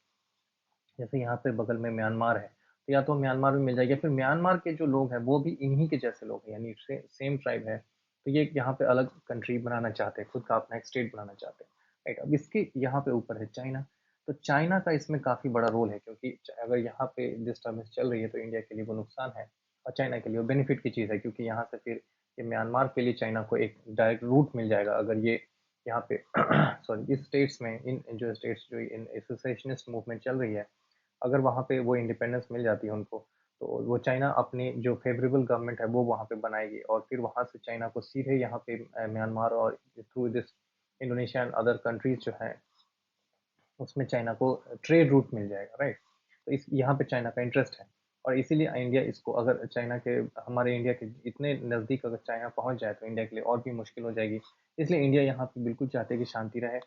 जैसे यहाँ पे बगल में म्यांमार है, तो या तो म्यांमार में मिल जाए या फिर म्यांमार के जो लोग हैं वो भी इन्हीं के जैसे लोग हैं, यानी सेम ट्राइब है, तो ये यहाँ पे अलग कंट्री बनाना चाहते हैं, खुद का अपना एक स्टेट बनाना चाहते हैं, राइट। अब इसके यहाँ पे ऊपर है चाइना। तो चाइना का इसमें काफ़ी बड़ा रोल है, क्योंकि अगर यहाँ पे डिस्टर्बेंस चल रही है तो इंडिया के लिए वो नुकसान है और चाइना के लिए वो बेनिफिट की चीज़ है, क्योंकि यहाँ से फिर ये म्यांमार के लिए चाइना को एक डायरेक्ट रूट मिल जाएगा। अगर ये यहाँ पे सॉरी इस स्टेट्स में, इन जो स्टेट्स जो इन एसोसिएशनिस्ट मूवमेंट चल रही है, अगर वहाँ पे वो इंडिपेंडेंस मिल जाती है उनको, तो वो चाइना अपनी जो फेवरेबल गवर्नमेंट है वो वहाँ पे बनाएगी और फिर वहाँ से चाइना को सीधे यहाँ पे म्यांमार और through this Indonesia and other countries जो है उसमें चाइना को ट्रेड रूट मिल जाएगा, राइट। तो इस यहाँ पे चाइना का इंटरेस्ट है और इसीलिए इंडिया इसको, अगर चाइना के, हमारे इंडिया के इतने नज़दीक अगर चाइना पहुँच जाए तो इंडिया के लिए और भी मुश्किल हो जाएगी। इसलिए इंडिया यहाँ पे बिल्कुल चाहते हैं कि शांति रहे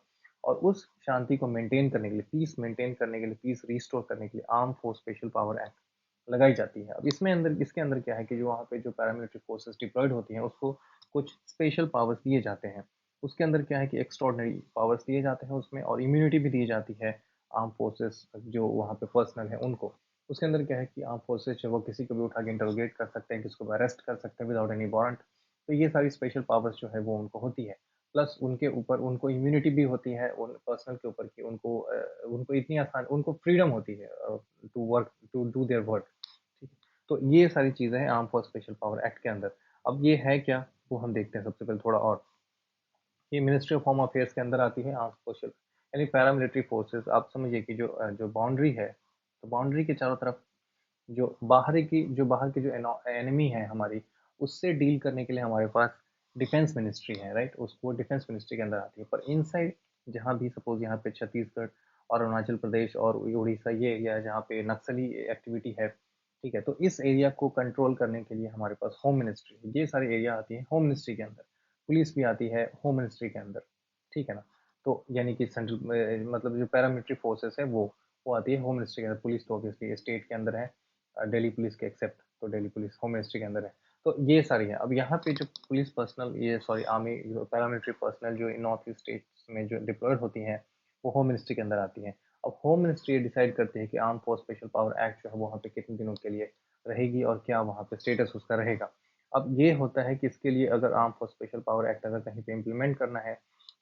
और उस शांति को मेंटेन करने के लिए, पीस मेंटेन करने के लिए, पीस रिस्टोर करने के लिए arm force special power act लगाई जाती है। अब इसमें अंदर, इसके अंदर क्या है कि जो वहाँ पे जो पैरामिलिट्री फोर्सेस डिप्लॉयड होती हैं उसको कुछ स्पेशल पावर्स दिए जाते हैं। उसके अंदर क्या है कि एक्स्ट्रॉर्डनरी पावर्स दिए जाते हैं उसमें, और इम्यूनिटी भी दी जाती है आर्म फोर्सेस जो वहाँ पे पर्सनल है उनको। उसके अंदर क्या है कि आर्म फोर्सेस जो वो किसी को भी उठा के इंटरोगेट कर सकते हैं, किसी को अरेस्ट कर सकते हैं विदाउट एनी वारंट। तो ये सारी स्पेशल पावर्स जो है वो उनको होती है। प्लस उनके ऊपर उनको इम्यूनिटी भी होती है उन पर्सनल के ऊपर, कि उनको उनको इतनी आसान, उनको फ्रीडम होती है to work, to do their work, ठीक है। तो ये सारी चीज़ें हैं arm force special power act के अंदर। अब ये है क्या, वो हम देखते हैं सबसे पहले थोड़ा और। ये मिनिस्ट्री ऑफ होम अफेयर्स के अंदर आती है आर्म फोर्सेस, यानी पैरामिलिट्री फोर्सेस। आप समझिए कि जो बाउंड्री है, तो बाउंड्री के चारों तरफ जो बाहर की जो एनिमी है हमारी, उससे डील करने के लिए हमारे पास डिफेंस मिनिस्ट्री है, राइट। उसको डिफेंस मिनिस्ट्री के अंदर आती है। पर इनसाइड जहाँ भी सपोज यहाँ पे छत्तीसगढ़ और अरुणाचल प्रदेश और उड़ीसा, ये एरिया है जहाँ पे नक्सली एक्टिविटी है, ठीक है। तो इस एरिया को कंट्रोल करने के लिए हमारे पास होम मिनिस्ट्री, ये सारी एरिया आती है होम मिनिस्ट्री के अंदर। पुलिस भी आती है होम मिनिस्ट्री के अंदर, ठीक है ना। तो यानी कि सेंट्रल, मतलब जो पैरामिलिट्री फोर्सेस है वो आती है होम मिनिस्ट्री के अंदर। पुलिस तो ऑब्वियसली स्टेट के अंदर है, दिल्ली पुलिस के एक्सेप्ट, तो दिल्ली पुलिस होम मिनिस्ट्री के अंदर है। तो ये सारी है। अब यहाँ पे जो पुलिस पर्सनल, ये सॉरी आर्मी पैरामिलिट्री पर्सनल जो नॉर्थ ईस्ट स्टेट्स में जो डिप्लॉयड होती हैं वो होम मिनिस्ट्री के अंदर आती हैं। अब होम मिनिस्ट्री ये डिसाइड करती है कि arm force special power act जो है वहाँ पे कितने दिनों के लिए रहेगी और क्या वहाँ पे स्टेटस उसका रहेगा। अब ये होता है कि इसके लिए अगर arm force special power act अगर कहीं पे इम्प्लीमेंट करना है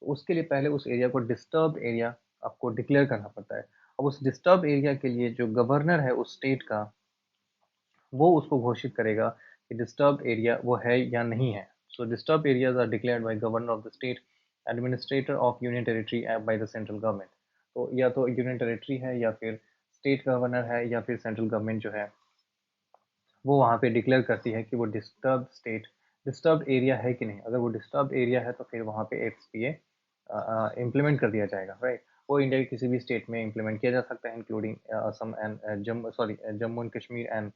तो उसके लिए पहले उस एरिया को डिस्टर्ब एरिया आपको डिक्लेयर करना पड़ता है। अब उस डिस्टर्ब एरिया के लिए जो गवर्नर है उस स्टेट का, वो उसको घोषित करेगा कि डिस्टर्ब एरिया वो है या नहीं है, So disturbed areas are declared by governor of the state, administrator of union territory by the central government. तो या तो यूनियन टेरिटरी है या फिर स्टेट गवर्नर है या फिर सेंट्रल गवर्नमेंट जो है वो वहाँ पे डिक्लेयर करती है कि वो डिस्टर्ब्ड एरिया है कि नहीं। अगर वो डिस्टर्ब्ड एरिया है तो फिर वहाँ पे एफसीए इम्प्लीमेंट कर दिया जाएगा, राइट। वो इंडिया के किसी भी स्टेट में इम्प्लीमेंट किया जा सकता है, including Assam and Jammu and Kashmir and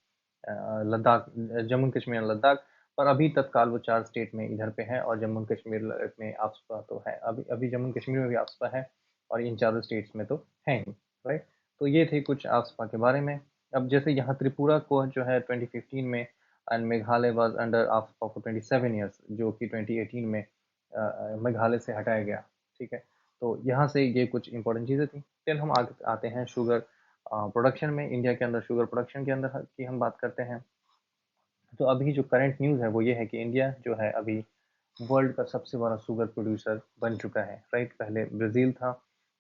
Ladakh, Jammu and Kashmir and Ladakh. पर अभी तत्काल वो 4 स्टेट में इधर पे है और जम्मू एंड कश्मीर में आफ्सपा तो है, अभी अभी जम्मू एंड कश्मीर में भी आफ्सपा है और इन चारों स्टेट्स में तो है ही, राइट। तो ये थे कुछ आफ्सपा के बारे में। अब जैसे यहाँ त्रिपुरा को जो है 2015 में and Meghalaya was under AFSPA for 27 years, जो कि 2018 में मेघालय से हटाया गया, ठीक है। तो यहाँ से ये कुछ इंपॉर्टेंट चीज़ें थी। फिर हम आगे आते हैं शुगर प्रोडक्शन में। इंडिया के अंदर शुगर प्रोडक्शन के अंदर की हम बात करते हैं। तो अभी जो करंट न्यूज़ है वो ये है कि इंडिया जो है अभी वर्ल्ड का सबसे बड़ा शुगर प्रोड्यूसर बन चुका है, राइट। पहले ब्राज़ील था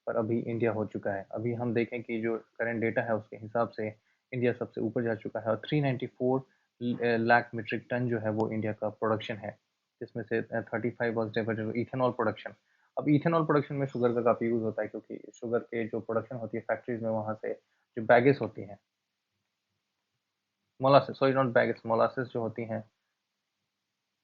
पर अभी इंडिया हो चुका है। अभी हम देखें कि जो करंट डेटा है उसके हिसाब से इंडिया सबसे ऊपर जा चुका है और 394 लाख मीट्रिक टन जो है वो इंडिया का प्रोडक्शन है, जिसमें से 35 वॉज डेवलप्ड इथेनॉल प्रोडक्शन। अब इथेनॉल प्रोडक्शन में शुगर का काफ़ी यूज़ होता है क्योंकि शुगर के जो प्रोडक्शन होती है फैक्ट्रीज में, वहाँ से जो बैगेस होती हैं, मोलासेस, सॉरी नॉट बैगेस, मोलासेस जो होती हैं,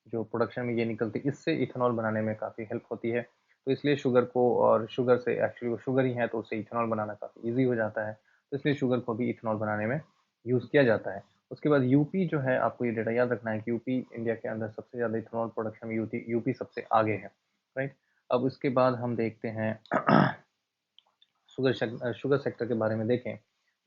जो प्रोडक्शन में ये निकलती है, इससे इथेनॉल बनाने में काफ़ी हेल्प होती है। तो इसलिए शुगर को, और शुगर से एक्चुअली वो शुगर ही है तो उससे इथेनॉल बनाना काफ़ी ईजी हो जाता है, तो इसलिए शुगर को भी इथेनॉल बनाने में यूज़ किया जाता है। उसके बाद यूपी जो है, आपको ये डेटा याद रखना है कि यूपी इंडिया के अंदर सबसे ज़्यादा इथेनॉल प्रोडक्शन में यूपी सबसे आगे है, राइट। अब उसके बाद हम देखते हैं शुगर सेक्टर के बारे में देखें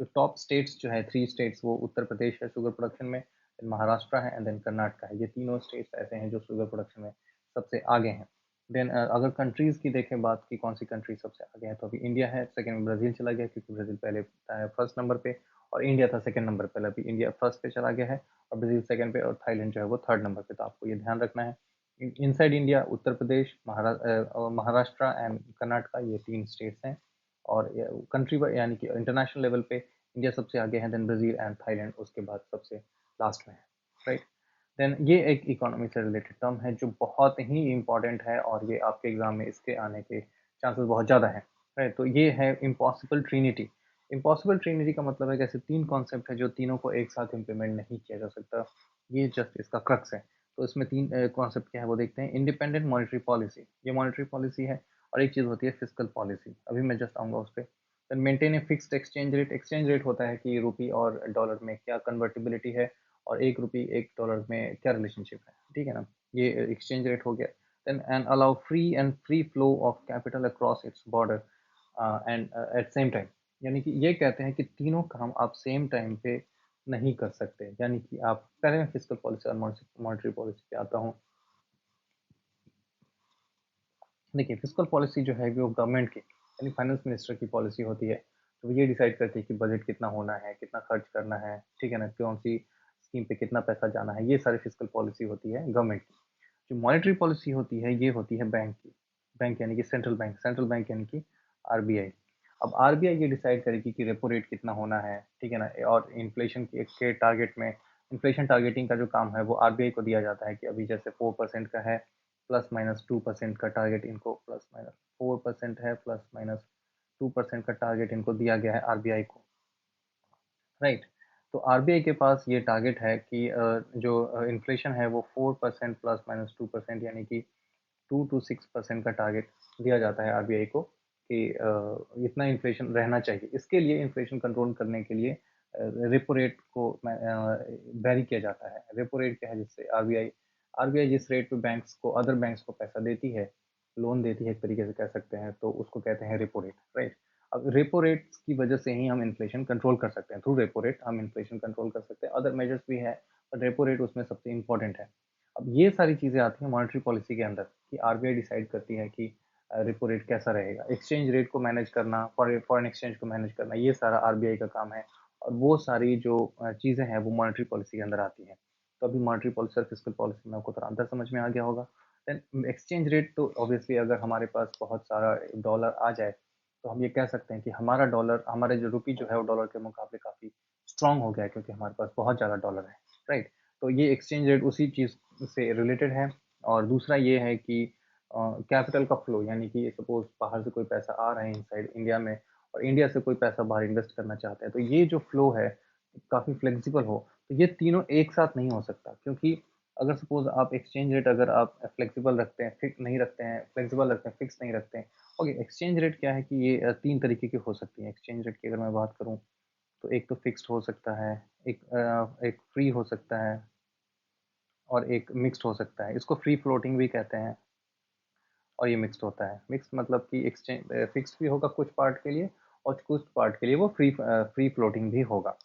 तो टॉप स्टेट्स जो है, 3 स्टेट्स, वो उत्तर प्रदेश है शुगर प्रोडक्शन में, महाराष्ट्र है एंड देन कर्नाटका है। ये तीनों स्टेट्स ऐसे हैं जो शुगर प्रोडक्शन में सबसे आगे हैं। देन अगर कंट्रीज़ की देखें बात की कौन सी कंट्री सबसे आगे है, तो अभी इंडिया है, सेकंड में ब्राज़ील चला गया क्योंकि ब्राज़ील पहले फर्स्ट नंबर पे और इंडिया था सेकंड नंबर पे। अभी इंडिया फर्स्ट पे चला गया है और ब्राज़ील सेकंड पे और थाईलैंड जो है वो थर्ड नंबर पे। तो आपको ये ध्यान रखना है। Inside India Uttar Pradesh, Maharashtra and Karnataka, ये 3 स्टेट्स हैं। और कंट्री यानी कि इंटरनेशनल लेवल पे इंडिया सबसे आगे है, देन ब्राज़ील एंड थाईलैंड उसके बाद सबसे लास्ट में है, राइट। देन ये एक इकोनॉमी से रिलेटेड टर्म है जो बहुत ही इंपॉर्टेंट है और ये आपके एग्जाम में इसके आने के चांसेस बहुत ज़्यादा हैं, राइट। तो ये है इम्पॉसिबल ट्रिनिटी। इम्पॉसिबल ट्रिनिटी का मतलब है कि ऐसे 3 कॉन्सेप्ट है जो तीनों को एक साथ इम्प्लीमेंट नहीं किया जा सकता। ये जस्ट इसका क्रक्स है। तो इसमें 3 कॉन्सेप्ट क्या है वो देखते हैं। इंडिपेंडेंट मॉनेटरी पॉलिसी, ये मॉनेटरी पॉलिसी है। और एक चीज़ होती है फिजिकल पॉलिसी, अभी मैं जस्ट आऊँगा उस पर। Then maintain a fixed exchange rate. Exchange rate होता है कि रुपी और डॉलर में क्या कन्वर्टिबिलिटी है और एक रुपी एक डॉलर में क्या रिलेशनशिप है, ठीक है ना। ये एक्सचेंज रेट हो गया। Then and allow free flow of capital across its border and at same time. यानी कि ये कहते हैं कि तीनों काम आप सेम टाइम पे नहीं कर सकते। यानी कि आप, पहले मैं फिजिकल पॉलिसी और मॉनेटरी पॉलिसी पे आता हूँ। देखिए फिजिकल पॉलिसी जो है वो गवर्नमेंट की यानी फाइनेंस मिनिस्टर की पॉलिसी होती है। तो ये डिसाइड करती है कि बजट कितना होना है, कितना खर्च करना है, ठीक है ना, कौन सी स्कीम पे कितना पैसा जाना है, ये सारी फिजिकल पॉलिसी होती है गवर्नमेंट की। जो मॉनेटरी पॉलिसी होती है ये होती है बैंक की। बैंक यानी कि सेंट्रल बैंक यानी कि आरबीआई। अब आरबीआई ये डिसाइड करेगी कि रेपो रेट कितना होना है, ठीक है ना। और इन्फ्लेशन के टारगेट में, इन्फ्लेशन टारगेटिंग का जो काम है वो आरबीआई को दिया जाता है कि अभी जैसे 4% का है, +-2% का टारगेट इनको, +-4% है, +-2% का टारगेट इनको दिया गया है आरबीआई को, राइट। तो आरबीआई के पास ये टारगेट है कि जो इन्फ्लेशन है वो 4% +-2% यानी कि 2 to 6% का टारगेट दिया जाता है आरबीआई को कि इतना इन्फ्लेशन रहना चाहिए। इसके लिए इन्फ्लेशन कंट्रोल करने के लिए रेपो रेट को वैरी किया जाता है। रेपो रेट क्या है, जिससे आरबीआई आरबीआई जिस रेट पे बैंक्स को, अदर बैंक्स को पैसा देती है, लोन देती है एक तरीके से कह सकते हैं, तो उसको कहते हैं रेपो रेट, राइट। अब रेपो रेट की वजह से ही हम इन्फ्लेशन कंट्रोल कर सकते हैं। थ्रू रेपो रेट हम इन्फ्लेशन कंट्रोल कर सकते हैं। अदर मेजर्स भी है बट रेपो रेट उसमें सबसे इंपॉर्टेंट है। अब ये सारी चीज़ें आती हैं मॉनेटरी पॉलिसी के अंदर कि आरबीआई डिसाइड करती है कि रेपो रेट कैसा रहेगा, एक्सचेंज रेट को मैनेज करना, फॉरेन एक्सचेंज को मैनेज करना, ये सारा आरबीआई का काम है। और वो सारी जो चीज़ें हैं वो मॉनेटरी पॉलिसी के अंदर आती हैं। तो अभी मॉनेटरी पॉलिसी और फिजिकल पॉलिसी में आपको थोड़ा अंतर समझ में आ गया होगा। देन एक्सचेंज रेट, तो ऑब्वियसली अगर हमारे पास बहुत सारा डॉलर आ जाए तो हम ये कह सकते हैं कि हमारा डॉलर, हमारे जो रुपी जो है वो डॉलर के मुकाबले काफ़ी स्ट्रांग हो गया है क्योंकि हमारे पास बहुत ज़्यादा डॉलर है, राइट। तो ये एक्सचेंज रेट उसी चीज़ से रिलेटेड है। और दूसरा ये है कि कैपिटल का फ्लो, यानी कि सपोज बाहर से कोई पैसा आ रहा है इनसाइड इंडिया में और इंडिया से कोई पैसा बाहर इन्वेस्ट करना चाहते हैं, तो ये जो फ्लो है काफ़ी फ्लेक्सिबल हो, तो ये तीनों एक साथ नहीं हो सकता। क्योंकि अगर सपोज आप एक्सचेंज रेट अगर आप फ्लेक्सिबल रखते हैं, फिक्स नहीं रखते हैं, फ्लेक्सिबल रखते हैं, फिक्स नहीं रखते हैं। ओके, एक्सचेंज रेट क्या है कि ये तीन तरीके की हो सकती है एक्सचेंज रेट की। अगर मैं बात करूँ तो एक तो फिक्स्ड हो सकता है, एक फ्री हो सकता है और एक मिक्स्ड हो सकता है। इसको फ्री फ्लोटिंग भी कहते हैं और ये मिक्स्ड होता है। मिक्स्ड मतलब कि एक्सचेंज फिक्स्ड भी होगा कुछ पार्ट के लिए और कुछ पार्ट के लिए वो फ्री फ्लोटिंग भी होगा।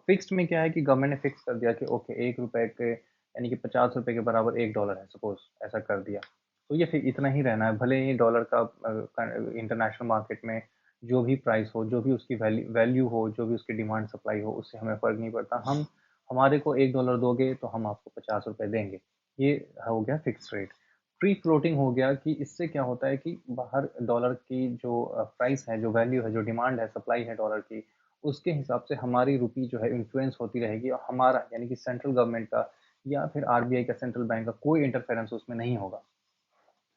फिक्स्ड में क्या है कि गवर्नमेंट ने फिक्स कर दिया कि ओके 1 रुपए के यानी कि 50 रुपए के बराबर $1 है, सपोज ऐसा कर दिया, तो ये फिर इतना ही रहना है। भले ही डॉलर का इंटरनेशनल मार्केट में जो भी प्राइस हो, जो भी उसकी वैल्यू हो, जो भी उसकी डिमांड सप्लाई हो, उससे हमें फ़र्क नहीं पड़ता। हम हमारे को $1 दोगे तो हम आपको 50 रुपए देंगे। ये हो गया फिक्स रेट। फ्री फ्लोटिंग हो गया कि इससे क्या होता है कि बाहर डॉलर की जो प्राइस है, जो वैल्यू है, जो डिमांड है, सप्लाई है डॉलर की, उसके हिसाब से हमारी रुपी जो है इन्फ्लुएंस होती रहेगी और हमारा यानी कि सेंट्रल गवर्नमेंट का या फिर आरबीआई का, सेंट्रल बैंक का कोई इंटरफेरेंस उसमें नहीं होगा।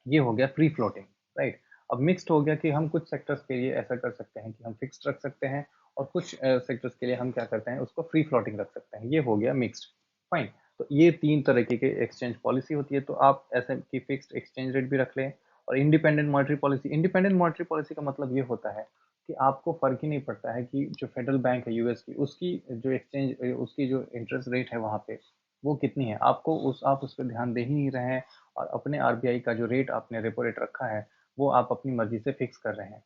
ये हो गया फ्री फ्लोटिंग, राइट। अब मिक्स्ड हो गया कि हम कुछ सेक्टर्स के लिए ऐसा कर सकते हैं कि हम फिक्स्ड रख सकते हैं और कुछ सेक्टर्स के लिए हम क्या करते हैं, उसको फ्री फ्लोटिंग रख सकते हैं। ये हो गया मिक्स्ड। फाइन। तो ये तीन तरीके के एक्सचेंज पॉलिसी होती है। तो आप ऐसे कि फिक्स्ड एक्सचेंज रेट भी रख लें और independent monetary policy. Independent monetary policy का मतलब ये होता है कि आपको फर्क ही नहीं पड़ता है कि जो फेडरल बैंक है यूएस की, उसकी जो एक्सचेंज, उसकी जो इंटरेस्ट रेट है वहाँ पे वो कितनी है, आपको आप उस पर ध्यान दे ही नहीं रहे हैं और अपने आरबीआई का जो रेट आपने रेपो रेट रखा है वो आप अपनी मर्जी से फिक्स कर रहे हैं,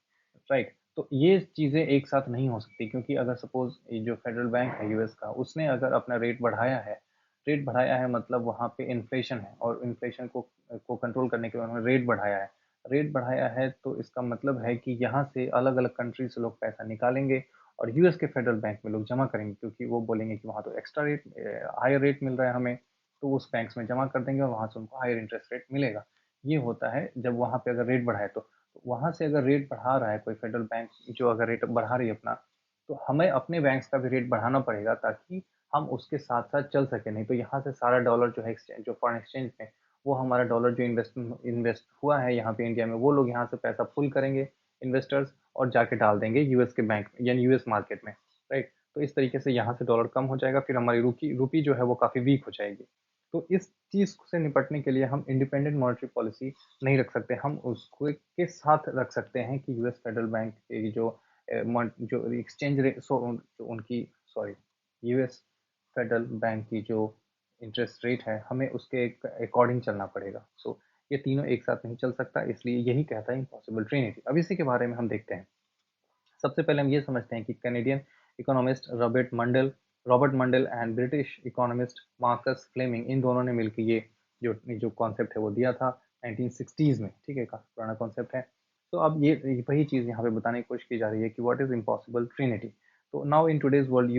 राइट। तो ये चीज़ें एक साथ नहीं हो सकती, क्योंकि अगर सपोज जो फेडरल बैंक है यूएस का, उसने अगर अपना रेट बढ़ाया है, रेट बढ़ाया है मतलब वहाँ पे इन्फ्लेशन है और इन्फ्लेशन को कंट्रोल करने के लिए उन्होंने रेट बढ़ाया है। रेट बढ़ाया है तो इसका मतलब है कि यहाँ से अलग अलग कंट्री से लोग पैसा निकालेंगे और यूएस के फेडरल बैंक में लोग जमा करेंगे, क्योंकि वो बोलेंगे कि वहाँ तो एक्स्ट्रा रेट, हायर रेट मिल रहा है हमें, तो उस बैंक्स में जमा कर देंगे और वहाँ से उनको हायर इंटरेस्ट रेट मिलेगा। ये होता है जब वहाँ पे अगर रेट बढ़ाए तो वहाँ से अगर रेट बढ़ा रहा है कोई फेडरल बैंक, जो अगर रेट बढ़ा रही है अपना, तो हमें अपने बैंक्स का भी रेट बढ़ाना पड़ेगा ताकि हम उसके साथ साथ चल सके। नहीं तो यहाँ से सारा डॉलर जो है एक्सचेंज, जो फॉरेन एक्सचेंज में, वो हमारा डॉलर जो इन्वेस्ट हुआ है यहाँ पे इंडिया में, वो लोग यहाँ से पैसा पुल करेंगे इन्वेस्टर्स और जाके डाल देंगे यूएस के बैंक में यानी यूएस मार्केट में, राइट। तो इस तरीके से यहाँ से डॉलर कम हो जाएगा, फिर हमारी रुपी जो है वो काफ़ी वीक हो जाएगी। तो इस चीज़ से निपटने के लिए हम इंडिपेंडेंट मॉनेटरी पॉलिसी नहीं रख सकते। हम उसको के साथ रख सकते हैं कि यूएस फेडरल बैंक की जो एक्सचेंज रेट, जो उनकी, सॉरी, यूएस फेडरल बैंक की जो इंटरेस्ट रेट है, हमें उसके अकॉर्डिंग चलना पड़ेगा। सो ये तीनों एक साथ नहीं चल सकता, इसलिए यही कहता है इम्पॉसिबल ट्रिनिटी। अब इसी के बारे में हम देखते हैं। सबसे पहले हम ये समझते हैं कि Canadian economist Robert Mundell and British economist Marcus Fleming, इन दोनों ने मिलकर ये जो कॉन्सेप्ट है वो दिया था 1960s में। ठीक है, काफी पुराना कॉन्सेप्ट है। तो अब ये वही चीज़ यहाँ पे बताने की कोशिश की जा रही है कि व्हाट इज इम्पॉसिबल ट्रिनिटी। तो now in today's world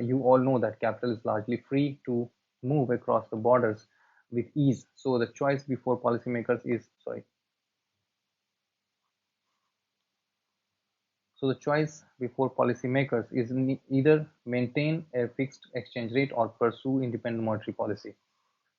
you all know that capital is largely free to move across the borders with ease. So the choice before policymakers is sorry. So the choice before policymakers is either maintain a fixed exchange rate or pursue independent monetary policy.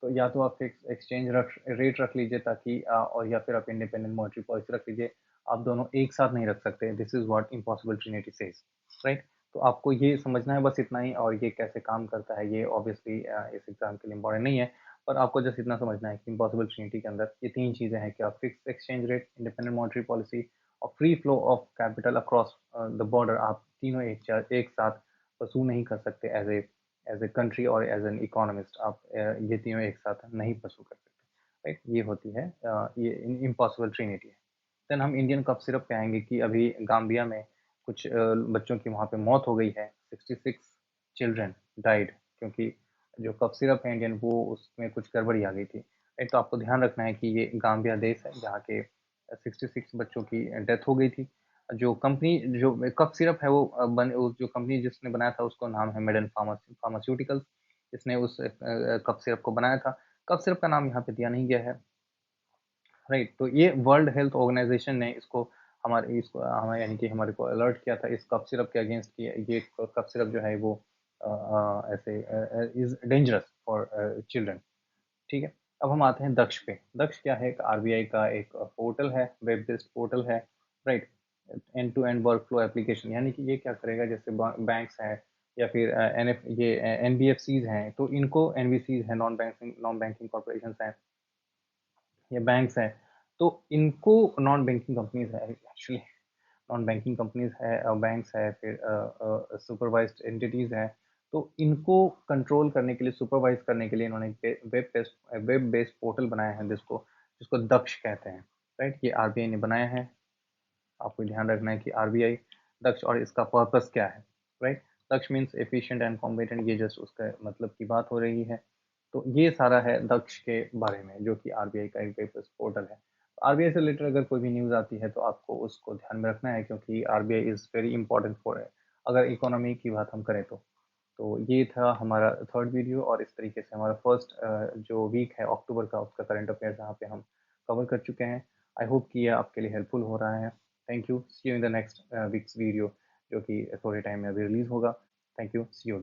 तो या तो आप fix exchange rate रख लीजिए ताकि और या फिर आप इंडिपेंडेंट मॉनेटरी पॉलिसी रख लीजिए। आप दोनों एक साथ नहीं रख सकते। This is what impossible Trinity says, right. तो आपको ये समझना है बस इतना ही। और ये कैसे काम करता है ये ऑब्वियसली इस एग्जाम के लिए इम्पॉर्टेंट नहीं है, पर आपको जस्ट इतना समझना है कि इम्पॉसिबल ट्रिनिटी के अंदर ये तीन चीज़ें हैं कि आप fix exchange rate, independent monetary policy और free flow of capital across the border, आप तीनों एक साथ परसू नहीं कर सकते एज ए कंट्री और एज एन इकोनॉमिस्ट। आप ये तीनों एक साथ नहीं परसू कर सकते, राइट। ये होती है ये इम्पॉसिबल ट्रिनिटी है। देन हम इंडियन कप सिरप पे आएंगे कि अभी गाम्बिया में कुछ बच्चों की वहाँ पे मौत हो गई है। 66 चिल्ड्रन डाइड, क्योंकि जो कप सिरप है इंडियन, वो उसमें कुछ गड़बड़ी आ गई थी। एक तो आपको ध्यान रखना है कि ये गाम्बिया देश है जहाँ के 66 बच्चों की डेथ हो गई थी। जो कंपनी, जो कप सिरप है वो जो कंपनी जिसने बनाया था उसको नाम है मेडन फार्मास्यूटिकल्स, जिसने उस कप सिरप को बनाया था। कप सिरप का नाम यहाँ पे दिया नहीं गया है, राइट। तो ये वर्ल्ड हेल्थ ऑर्गेनाइजेशन ने इसको हमारे यानी कि हमारे को अलर्ट किया था इस कप सिरप के अगेंस्ट कि ये कप सिरप जो है वो ऐसे इज डेंजरस फॉर चिल्ड्रन। ठीक है। अब हम आते हैं दक्ष पे। दक्ष क्या है? एक आरबीआई का एक पोर्टल है, वेब बेस्ड पोर्टल है, right? End to end work flow application, यानी कि ये क्या करेगा, जैसे बैंक्स हैं या फिर एनएफ ये एनबीएफसीज हैं, तो इनको एनबीसीज हैं, नॉन बैंकिंग कॉर्पोरेशन हैं या बैंक्स हैं, तो इनको नॉन बैंकिंग कंपनीज है एक्चुअली, नॉन बैंकिंग कंपनीज है, बैंक्स है, फिर सुपरवाइज्ड एंटिटीज हैं, तो इनको कंट्रोल करने के लिए, सुपरवाइज करने के लिए इन्होंने वेब बेस्ड पोर्टल बनाया है, जिसको जिसको दक्ष कहते हैं, राइट? ये आरबीआई ने बनाया है। आपको ध्यान रखना है कि आरबीआई दक्ष, और इसका पर्पस क्या है, right? Daksh means efficient and competent, ये जस्ट उसका मतलब की बात हो रही है। तो ये सारा है दक्ष के बारे में, जो कि आरबीआई का एक वेब पोर्टल है। आरबीआई से रिलेटेड अगर कोई भी न्यूज़ आती है तो आपको उसको ध्यान में रखना है, क्योंकि RBI is very important for, अगर इकोनॉमी की बात हम करें तो ये था हमारा थर्ड वीडियो, और इस तरीके से हमारा फर्स्ट जो वीक है अक्टूबर का, उसका करंट अफेयर यहाँ पे हम कवर कर चुके हैं। आई होप कि ये आपके लिए हेल्पफुल हो रहा है। Thank you, see you in the next week's video, जो कि थोड़े टाइम में अभी रिलीज होगा। Thank you, see you.